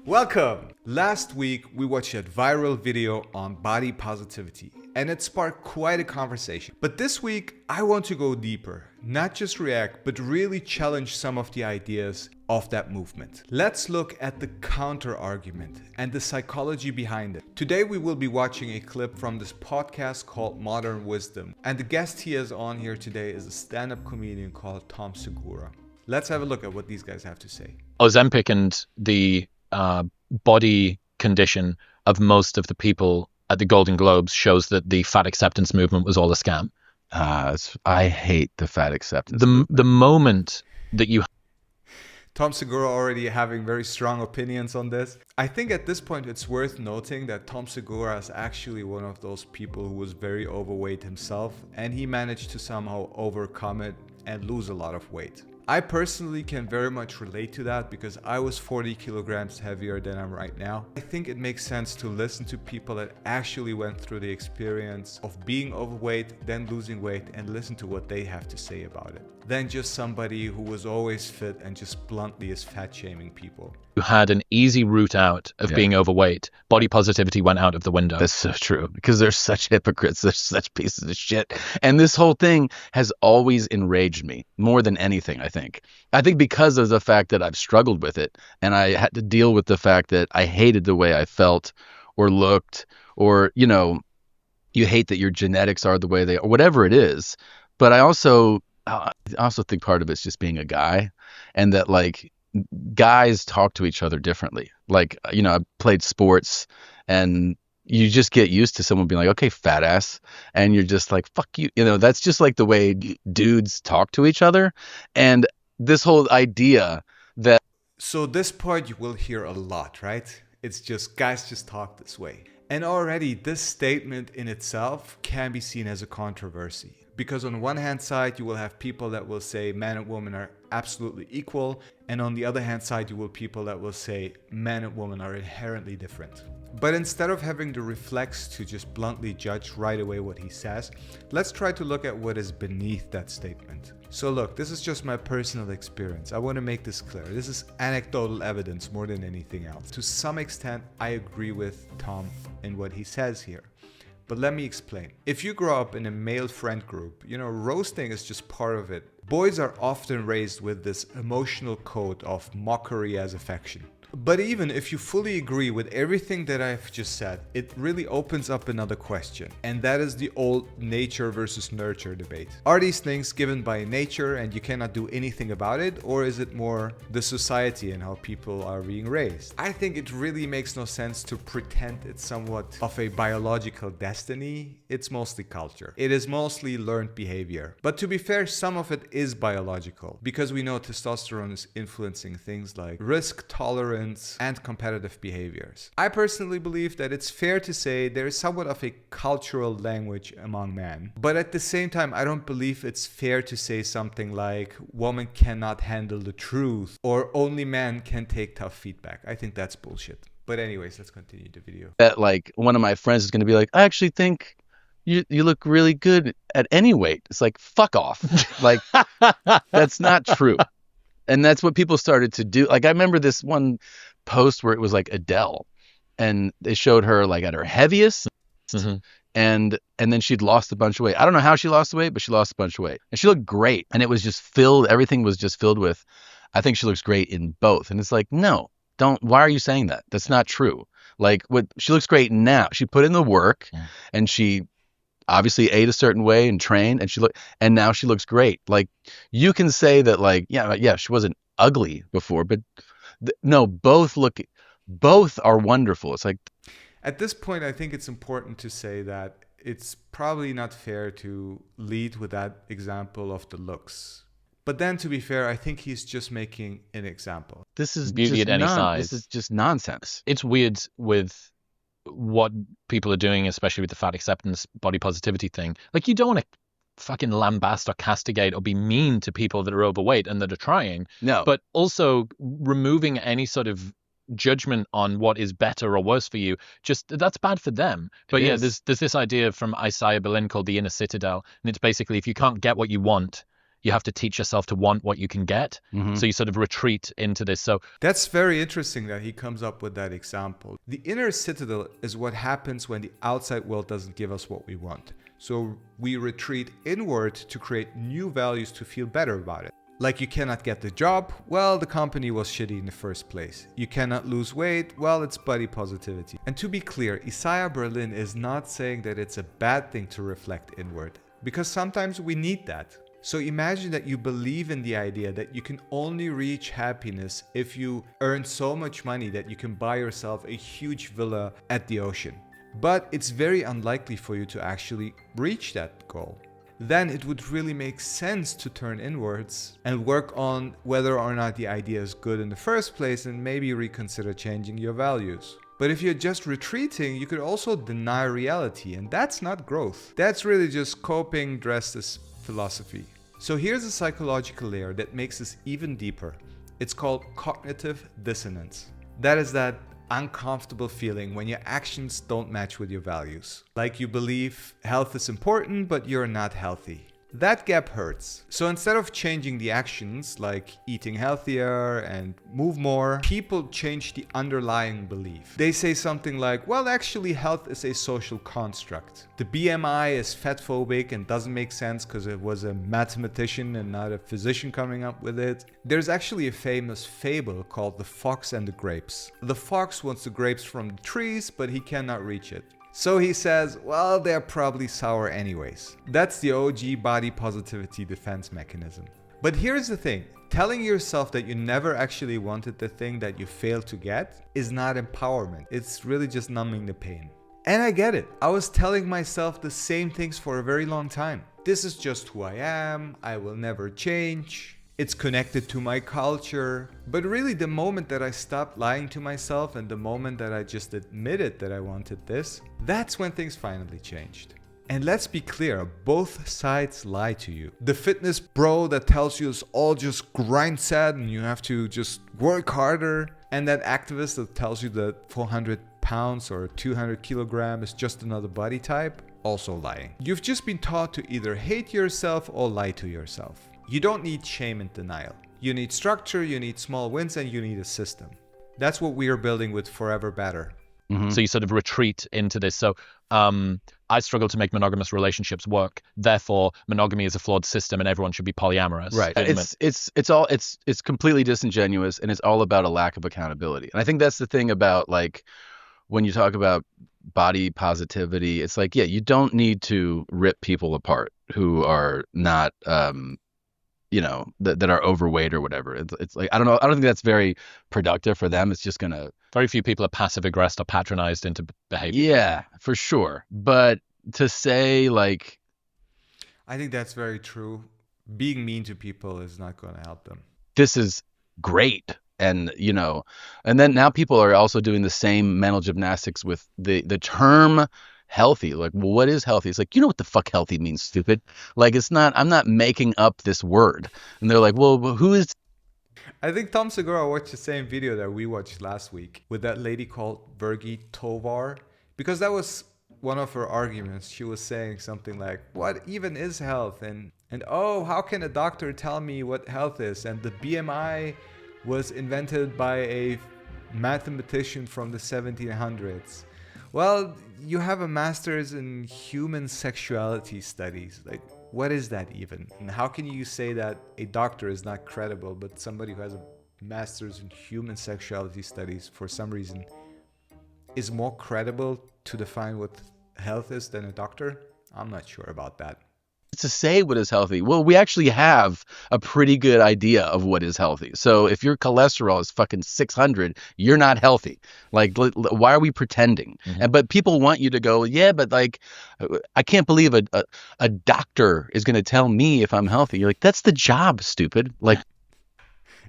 Welcome! Last week we watched a viral video on body positivity and it sparked quite a conversation. But this week I want to go deeper, not just react, but really challenge some of the ideas of that movement. Let's look at the counter argument and the psychology behind it. Today we will be watching a clip from this podcast called Modern Wisdom, and the guest he is on here today is a stand-up comedian called Tom Segura. Let's have a look at what these guys have to say. Ozempic and the body condition of most of the people at the Golden Globes shows that the fat acceptance movement was all a scam. I hate the fat acceptance. The moment that you... Tom Segura already having very strong opinions on this. I think at this point it's worth noting that Tom Segura is actually one of those people who was very overweight himself, and he managed to somehow overcome it and lose a lot of weight. I personally can very much relate to that because I was 40 kilograms heavier than I'm right now. I think it makes sense to listen to people that actually went through the experience of being overweight, then losing weight, and listen to what they have to say about it, than just somebody who was always fit and just bluntly is fat shaming people. You had an easy route out of being overweight. Body positivity went out of the window. That's so true, because they're such hypocrites. They're such pieces of shit. And this whole thing has always enraged me more than anything, I think. I think because of the fact that I've struggled with it, and I had to deal with the fact that I hated the way I felt or looked, or, you hate that your genetics are the way they are, or whatever it is. But I also think part of it's just being a guy, and that, like, guys talk to each other differently. Like, I played sports, and you just get used to someone being like, okay, fat ass. And you're just like, fuck you. That's just like the way dudes talk to each other. And this whole idea that... So this part you will hear a lot, right? It's just guys just talk this way. And already this statement in itself can be seen as a controversy. Because on one hand side, you will have people that will say men and women are absolutely equal. And on the other hand side, you will people that will say men and women are inherently different. But instead of having the reflex to just bluntly judge right away what he says, let's try to look at what is beneath that statement. So look, this is just my personal experience. I want to make this clear. This is anecdotal evidence more than anything else. To some extent, I agree with Tom in what he says here. But let me explain. If you grow up in a male friend group, roasting is just part of it. Boys are often raised with this emotional code of mockery as affection. But even if you fully agree with everything that I've just said, it really opens up another question. And that is the old nature versus nurture debate. Are these things given by nature and you cannot do anything about it? Or is it more the society and how people are being raised? I think it really makes no sense to pretend it's somewhat of a biological destiny. It's mostly culture. It is mostly learned behavior. But to be fair, some of it is biological, because we know testosterone is influencing things like risk tolerance and competitive behaviors. I personally believe that it's fair to say there is somewhat of a cultural language among men. But at the same time, I don't believe it's fair to say something like women cannot handle the truth or only men can take tough feedback. I think that's bullshit. But anyways, let's continue the video. That, like, one of my friends is going to be like, I actually think you look really good at any weight. It's like, fuck off. Like, that's not true. And that's what people started to do. Like, I remember this one post where it was like Adele, and they showed her like at her heaviest, and then she'd lost a bunch of weight. I don't know how she lost the weight, but she lost a bunch of weight, and she looked great. And it was just filled. Everything was just filled with, I think she looks great in both. And it's like, no, don't. Why are you saying that? That's not true. Like, what she looks great now. She put in the work, and she obviously ate a certain way and trained, and now she looks great. Like, you can say that, like, yeah, she wasn't ugly before, but no, both are wonderful. It's like, at this point, I think it's important to say that it's probably not fair to lead with that example of the looks. But then, to be fair, I think he's just making an example. This is beauty just at any size. This is just nonsense. It's weird with what people are doing, especially with the fat acceptance, body positivity thing. Like, you don't want to fucking lambast or castigate or be mean to people that are overweight and that are trying. No. But also removing any sort of judgment on what is better or worse for you, just that's bad for them. But there's this idea from Isaiah Berlin called the inner citadel, and it's basically, if you can't get what you want, you have to teach yourself to want what you can get. Mhm. So you sort of retreat into this. So That's very interesting that he comes up with that example. The inner citadel is what happens when the outside world doesn't give us what we want. So we retreat inward to create new values to feel better about it. Like, you cannot get the job, well, the company was shitty in the first place. You cannot lose weight, well, it's body positivity. And to be clear, Isaiah Berlin is not saying that it's a bad thing to reflect inward, because sometimes we need that. So imagine that you believe in the idea that you can only reach happiness if you earn so much money that you can buy yourself a huge villa at the ocean. But it's very unlikely for you to actually reach that goal. Then it would really make sense to turn inwards and work on whether or not the idea is good in the first place, and maybe reconsider changing your values. But if you're just retreating, you could also deny reality, and that's not growth. That's really just coping dressed as philosophy. So here's a psychological layer that makes this even deeper. It's called cognitive dissonance. That is that uncomfortable feeling when your actions don't match with your values. Like, you believe health is important, but you're not healthy. That gap hurts. So instead of changing the actions, like eating healthier and move more, people change the underlying belief. They say something like, well, actually health is a social construct. The BMI is fatphobic and doesn't make sense because it was a mathematician and not a physician coming up with it. There's actually a famous fable called The Fox and the Grapes. The fox wants the grapes from the trees, but he cannot reach it. So he says, well, they're probably sour anyways. That's the OG body positivity defense mechanism. But here's the thing. Telling yourself that you never actually wanted the thing that you failed to get is not empowerment. It's really just numbing the pain. And I get it. I was telling myself the same things for a very long time. This is just who I am. I will never change. It's connected to my culture. But really, the moment that I stopped lying to myself and the moment that I just admitted that I wanted this, that's when things finally changed. And let's be clear, both sides lie to you. The fitness bro that tells you it's all just grind set and you have to just work harder, and that activist that tells you that 400 pounds or 200 kilograms is just another body type, also lying. You've just been taught to either hate yourself or lie to yourself. You don't need shame and denial. You need structure, you need small wins, and you need a system. That's what we are building with Forever Better. So you sort of retreat into this. So I struggle to make monogamous relationships work. Therefore, monogamy is a flawed system, and everyone should be polyamorous. Right. It's completely disingenuous, and it's all about a lack of accountability. And I think that's the thing about, like, when you talk about body positivity, it's like, yeah, you don't need to rip people apart who are not that are overweight or whatever. It's like, I don't know. I don't think that's very productive for them. It's just gonna. Very few people are passive aggressed or patronized into behavior. Yeah, for sure. But to say, like, I think that's very true. Being mean to people is not going to help them. This is great. And, and then now people are also doing the same mental gymnastics with the term healthy. Like, well, what is healthy? It's like, you know what the fuck healthy means, stupid. Like, it's not, I'm not making up this word. And they're like, well, who is? I think Tom Segura watched the same video that we watched last week with that lady called Virgi Tovar, because that was one of her arguments. She was saying something like, what even is health? And oh, how can a doctor tell me what health is? And the BMI was invented by a mathematician from the 1700s. Well, you have a master's in human sexuality studies. Like, what is that even? And how can you say that a doctor is not credible, but somebody who has a master's in human sexuality studies for some reason is more credible to define what health is than a doctor? I'm not sure about that. To say what is healthy. Well, we actually have a pretty good idea of what is healthy. So if your cholesterol is fucking 600, you're not healthy. Like, why are we pretending? Mm-hmm. But people want you to go, yeah, but like, I can't believe a doctor is going to tell me if I'm healthy. You're like, that's the job, stupid. Like,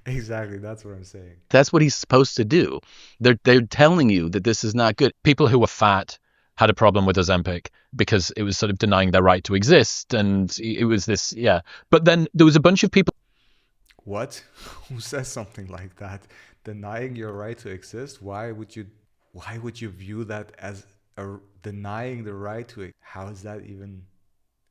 exactly, that's what I'm saying. That's what he's supposed to do. They're telling you that this is not good. People who were fat had a problem with Ozempic because it was sort of denying their right to exist, and it was this, yeah. But then there was a bunch of people. What? Who says something like that? Denying your right to exist? Why would you view that as denying the right to it? How is that even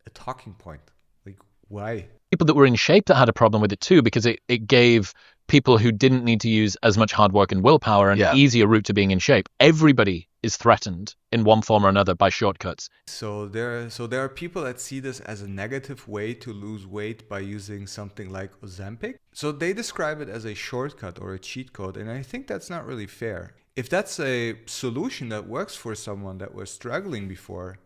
a talking point? Like, why? people that were in shape that had a problem with it too, because it gave people who didn't need to use as much hard work and willpower an easier route to being in shape. Everybody is threatened in one form or another by shortcuts. So there are people that see this as a negative way to lose weight by using something like Ozempic. So they describe it as a shortcut or a cheat code, and I think that's not really fair. If that's a solution that works for someone that was struggling before,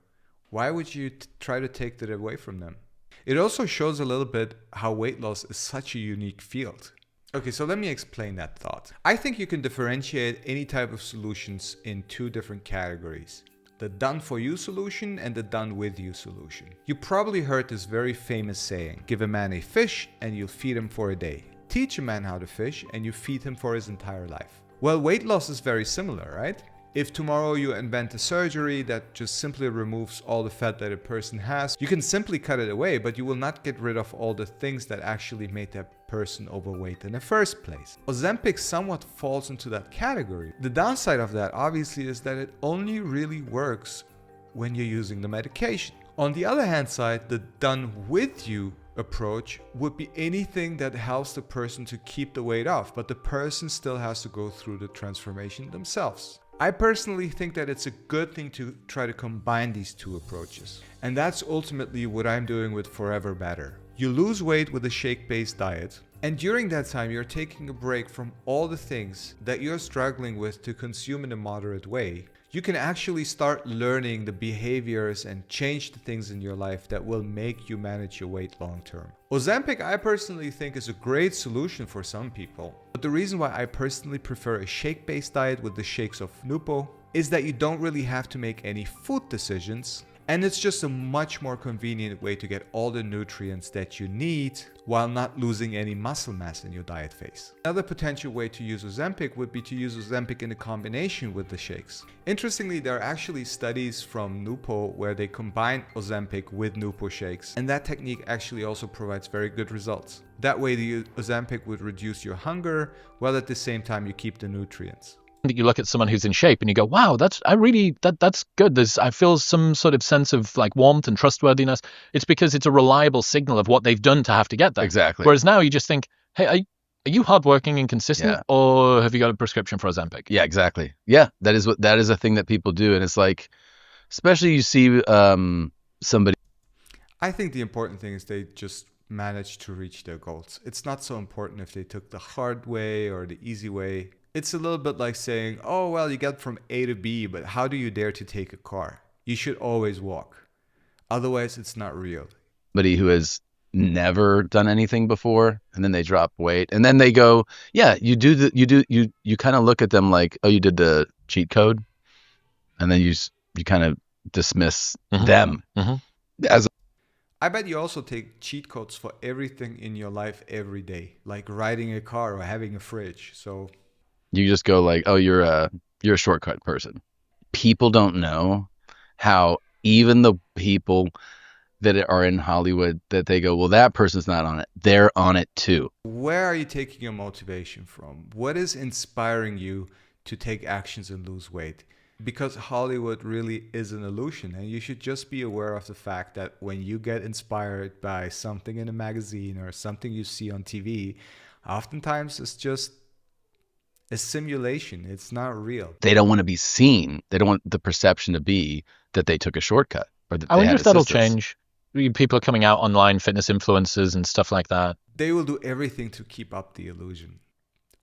why would you try to take that away from them? It also shows a little bit how weight loss is such a unique field. Okay, so let me explain that thought. I think you can differentiate any type of solutions in two different categories: the done for you solution and the done with you solution. You probably heard this very famous saying: give a man a fish and you'll feed him for a day. Teach a man how to fish and you feed him for his entire life. Well, weight loss is very similar, right? If tomorrow you invent a surgery that just simply removes all the fat that a person has, you can simply cut it away, but you will not get rid of all the things that actually made that person overweight in the first place. Ozempic somewhat falls into that category. The downside of that, obviously, is that it only really works when you're using the medication. On the other hand side, the done with you approach would be anything that helps the person to keep the weight off, but the person still has to go through the transformation themselves. I personally think that it's a good thing to try to combine these two approaches. And that's ultimately what I'm doing with Forever Better. You lose weight with a shake-based diet, and during that time you're taking a break from all the things that you're struggling with to consume in a moderate way. You can actually start learning the behaviors and change the things in your life that will make you manage your weight long term. Ozempic, I personally think, is a great solution for some people. But the reason why I personally prefer a shake-based diet with the shakes of Nupo is that you don't really have to make any food decisions. And it's just a much more convenient way to get all the nutrients that you need while not losing any muscle mass in your diet phase. Another potential way to use Ozempic would be to use Ozempic in a combination with the shakes. Interestingly, there are actually studies from Nupo where they combine Ozempic with Nupo shakes, and that technique actually also provides very good results. That way the Ozempic would reduce your hunger while at the same time you keep the nutrients. You look at someone who's in shape and you go, wow, that's good. I feel some sort of sense of like warmth and trustworthiness. It's because it's a reliable signal of what they've done to have to get there. Exactly. Whereas now you just think, hey, are you hardworking and consistent, or have you got a prescription for Ozempic? Yeah, exactly. Yeah, that is a thing that people do, and it's like, especially you see somebody. I think the important thing is they just manage to reach their goals. It's not so important if they took the hard way or the easy way. It's a little bit like saying, oh, well, you got from A to B, but how do you dare to take a car? You should always walk. Otherwise, it's not real. Somebody who has never done anything before, and then they drop weight, and then they go, yeah, you kind of look at them like, oh, you did the cheat code, and then you kind of dismiss them as. I bet you also take cheat codes for everything in your life every day, like riding a car or having a fridge. So you just go like, oh, you're a shortcut person. People don't know how even the people that are in Hollywood, that they go, well, that person's not on it. They're on it too. Where are you taking your motivation from? What is inspiring you to take actions and lose weight? Because Hollywood really is an illusion, and you should just be aware of the fact that when you get inspired by something in a magazine or something you see on TV, oftentimes it's just a simulation. It's not real. They don't want to be seen. They don't want the perception to be that they took a shortcut. Or that I wonder if that'll change. People are coming out online, fitness influencers and stuff like that. They will do everything to keep up the illusion.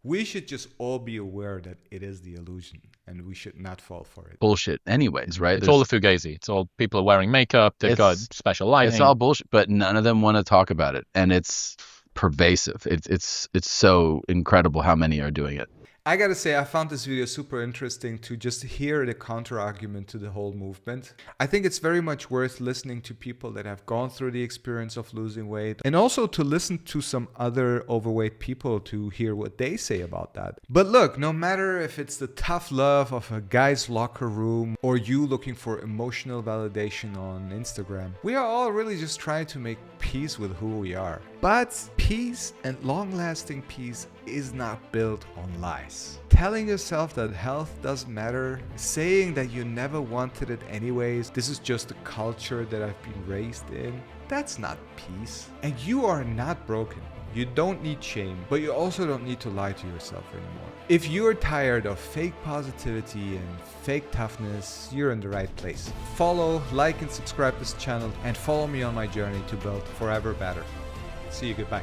We should just all be aware that it is the illusion, and we should not fall for it. Bullshit anyways, right? It's all a fugazi. It's all people are wearing makeup. They've got special lighting. It's all bullshit, but none of them want to talk about it. And it's pervasive. It's so incredible how many are doing it. I gotta say, I found this video super interesting to just hear the counter argument to the whole movement. I think it's very much worth listening to people that have gone through the experience of losing weight, and also to listen to some other overweight people to hear what they say about that. But look, no matter if it's the tough love of a guy's locker room or you looking for emotional validation on Instagram, we are all really just trying to make peace with who we are. But peace Peace and long-lasting peace is not built on lies. Telling yourself that health doesn't matter, saying that you never wanted it anyways, this is just the culture that I've been raised in, that's not peace. And you are not broken. You don't need shame, but you also don't need to lie to yourself anymore. If you're tired of fake positivity and fake toughness, you're in the right place. Follow, like, and subscribe this channel, and follow me on my journey to build forever better. See you, goodbye.